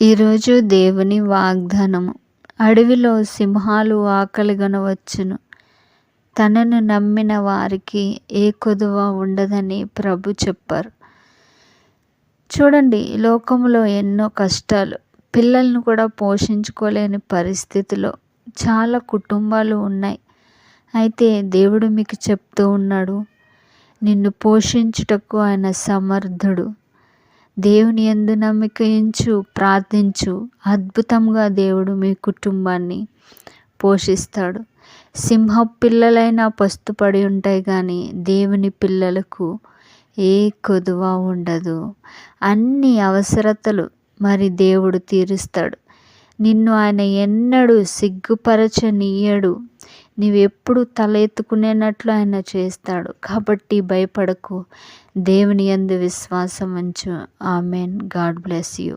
ఈరోజు దేవుని వాగ్దానము. అడవిలో సింహాలు ఆకలిగొనవచ్చును, తనను నమ్మిన వారికి ఏ కొదువ ఉండదని ప్రభు చెప్పారు. చూడండి, ఈ లోకంలో ఎన్నో కష్టాలు, పిల్లలను కూడా పోషించుకోలేని పరిస్థితిలో చాలా కుటుంబాలు ఉన్నాయి. అయితే దేవుడు మీకు చెప్తూ ఉన్నాడు, నిన్ను పోషించుటకు ఆయన సమర్థుడు. దేవుని యందు నమ్మిక ఉంచు, ప్రార్థించు. అద్భుతంగా దేవుడు మీ కుటుంబాన్ని పోషిస్తాడు. సింహపు పిల్లలైనా పస్తుపడి ఉంటాయి, కానీ దేవుని పిల్లలకు ఏ కొదువ ఉండదు. అన్ని అవసరతలు మరి దేవుడు తీరుస్తాడు. నిన్ను ఆయన ఎన్నడూ సిగ్గుపరచనీయడు. నీవెప్పుడు తల ఎత్తుకునేటట్లు ఆయన చేస్తాడు. కాబట్టి భయపడకు, దేవుని యందు విశ్వాసం ఉంచు. ఆమెన్. God bless you.